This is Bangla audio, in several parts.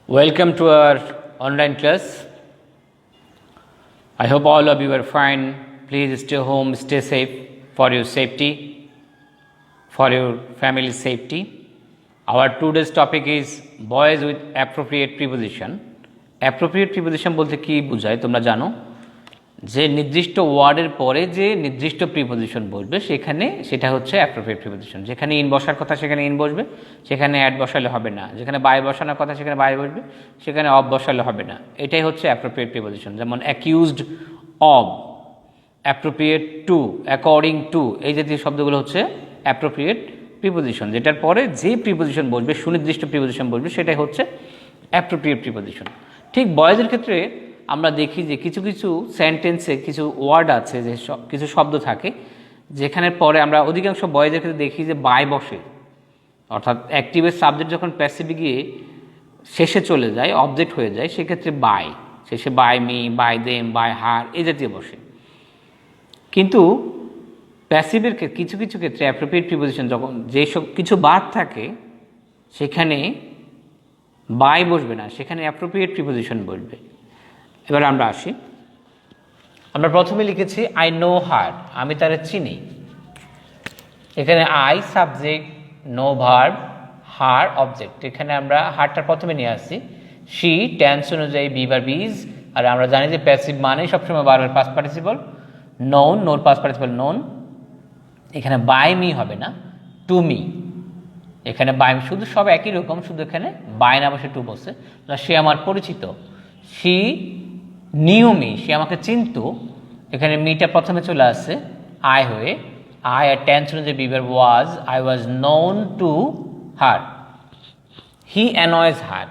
Welcome to our online class. I hope all of you are fine. Please stay home, stay safe for your safety, for your family's safety. Our today's topic is boys with appropriate preposition. Appropriate preposition বলতে কি বোঝায় তোমরা জানো? যে নির্দিষ্ট ওয়ার্ডের পরে যে নির্দিষ্ট প্রিপোজিশন বসবে সেটা হচ্ছে অ্যাপ্রোপ্রিয়েট প্রিপোজিশন। যেখানে ইন বসার কথা সেখানে ইন বসবে, সেখানে অ্যাড বসালে হবে না। যেখানে বাই বসানোর কথা সেখানে বাই বসবে, সেখানে অফ বসালে হবে না। এটাই হচ্ছে অ্যাপ্রোপ্রিয়েট প্রিপোজিশন। যেমন accused of, appropriate to, according to, এই জাতীয় শব্দগুলো হচ্ছে অ্যাপ্রোপ্রিয়েট প্রিপোজিশন। যেটার পরে যে প্রিপোজিশন বসবে, সুনির্দিষ্ট প্রিপোজিশন বসবে, সেটাই হচ্ছে অ্যাপ্রোপ্রিয়েট প্রিপোজিশন। ঠিক বয়েজের ক্ষেত্রে আমরা দেখি যে কিছু কিছু সেন্টেন্সে কিছু ওয়ার্ড আছে, যে কিছু শব্দ থাকে যেখানের পরে আমরা অধিকাংশ বয়েজের ক্ষেত্রে দেখি যে বাই বসে, অর্থাৎ অ্যাক্টিভের সাবজেক্ট যখন প্যাসিভে গিয়ে শেষে চলে যায়, অবজেক্ট হয়ে যায়, সেক্ষেত্রে বাই, শেষে by me, by them, by her এই জাতীয় বসে। কিন্তু প্যাসিভের কিছু কিছু ক্ষেত্রে অ্যাপ্রোপ্রিয়েট প্রিপোজিশন যখন যেসব কিছু বার্ব থাকে সেখানে বাই বসবে না, সেখানে অ্যাপ্রোপ্রিয়েট প্রিপোজিশন বসবে। এবার আমরা আসি, আমরা প্রথমে লিখেছি আই নো হার, আমি তারে চিনি। এখানে I subject, no verb, her object. এখানে আমরা হারটার প্রথমে নিয়ে আসছি। শি টেন্স অনুযায়ী বি বা বিজ, আর আমরা জানি যে প্যাসিভ মানে সবসময় বারবার পাস্ট পার্টিসিপল। নোন, নোর পাস্ট পার্টিসিপল নোন। এখানে বাই মি হবে না, টু মি। এখানে বাই শুধু সব একই রকম, শুধু এখানে বাই না বসে টু বসে। সে আমার পরিচিত, শি নিউ মি, সে আমাকে চিনত। এখানে মিটা প্রথমে চলে আসছে আই হয়ে, আই আর টেন্স অনুযায়ী বিভার was, I was known to her. He annoys her,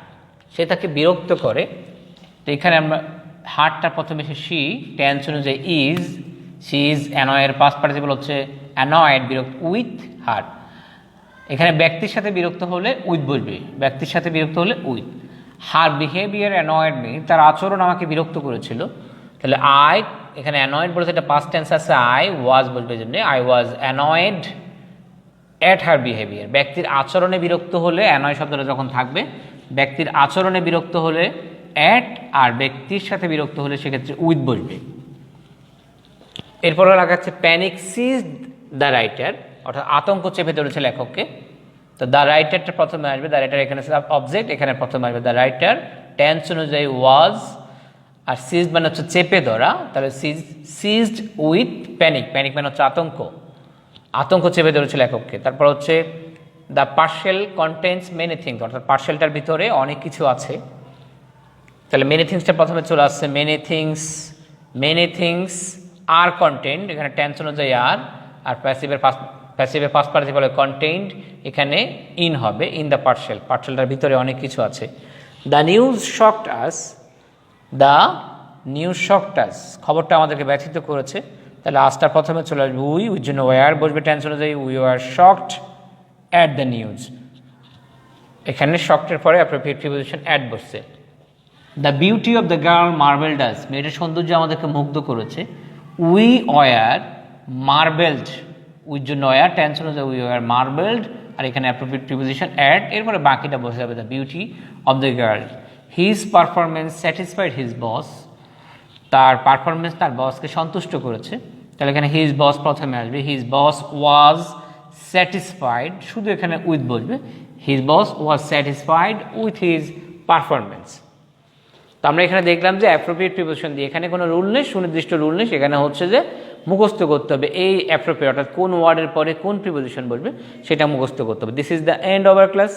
সে তাকে বিরক্ত করে। তো এখানে আমরা হারটার প্রথমে এসে শি, টেন্স অনুযায়ী ইজ, শি ইজ অ্যানয়ের পাস্ট পার্টিসিপল হচ্ছে অ্যানয়েড, বিরক্ত উইথ হার। এখানে ব্যক্তির সাথে বিরক্ত হলে উইথ বসবে, ব্যক্তির সাথে বিরক্ত হলে with. Her behaviour annoyed me, তার আচরণ আমাকে বিরক্ত করেছিল। তাহলে আই, এখানে অ্যানয়েড বলেছে, এটা পাস্ট টেন্স আছে, আই ওয়াজ বলবে জন্য I was annoyed at her behaviour. ব্যক্তির আচরণে বিরক্ত হলে, অ্যানয় শব্দটা যখন থাকবে, ব্যক্তির আচরণে বিরক্ত হলে অ্যাট, আর ব্যক্তির সাথে বিরক্ত হলে সেক্ষেত্রে উইথ বসবে। এরপরে লাগাচ্ছে প্যানিক সিজড দ্য রাইটার, অর্থাৎ আতঙ্ক চেপে ধরেছে লেখককে। তো দ্য রাইটারটা প্রথমে আসবে, দ্য রাইটার এখানে অবজেক্ট, এখানে প্রথমে আসবে দ্য রাইটার, টেন্স অনুযায়ী ওয়াজ, আর সিজড মানে হচ্ছে চেপে ধরা। তাহলে সিজড উইথ প্যানিক, প্যানিক মানে হচ্ছে আতঙ্ক, আতঙ্ক চেপে ধরেছে লেখককে। তারপর হচ্ছে the parcel contents many things, অর্থাৎ পার্সেলটার ভিতরে অনেক কিছু আছে। তাহলে মেনি থিংসটা প্রথমে চলে আসছে, মেনি থিংস আর কন্টেন্ট, এখানে টেন্স অনুযায়ী আর প্যাসিভের পাস্ট পার্টিসিপল কন্টেন্ট, এখানে ইন হবে, ইন দ্য পার্সেল, পার্সেলটার ভিতরে অনেক কিছু আছে। The news shocked us, the news shocked us, খবরটা আমাদেরকে ব্যথিত করেছে। তাহলে আসটা প্রথমে চলে আসবে উই জন্য ওয়ার বসবে টেন্স অনুযায়ী, we were shocked at the news. এখানে শকডের পরে অ্যাপ্রোপ্রিয়েট প্রিপোজিশন অ্যাট বসছে। The beauty of the girl marvelled us, মেয়েটার সৌন্দর্য আমাদেরকে মুগ্ধ করেছে। উই ওয়ার মার্বেলড, উই জন্য ওয়ার টেন্স অনুযায়ী উই ওয়ার মার্বেলড, আর এখানে অ্যাপ্রোপ্রিয়েট প্রিপোজিশন অ্যাট। এরপরে বাকিটা বসে যাবে the beauty of the girl. His performance satisfied his boss, তার পারফরমেন্স তার বসকে সন্তুষ্ট করেছে। তাহলে এখানে হিজ বস প্রথমে আসবে, হিজ বস ওয়াজ স্যাটিসফাইড, শুধু এখানে উইথ বসবে, his boss was satisfied with his performance. তো আমরা এখানে দেখলাম যে অ্যাপ্রোপ্রিয়েট প্রিপোজিশন দিয়ে এখানে কোনো রুল নেই, সুনির্দিষ্ট রুল নেই। সেখানে হচ্ছে যে মুখস্থ করতে হবে এই অ্যাপ্রোপ্রিয়েট, অর্থাৎ কোন ওয়ার্ডের পরে কোন প্রিপোজিশন বসবে সেটা মুখস্থ করতে হবে। This is the end of our class.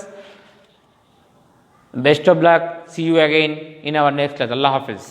Best of luck, see you again in our next class. আল্লাহ হাফিজ।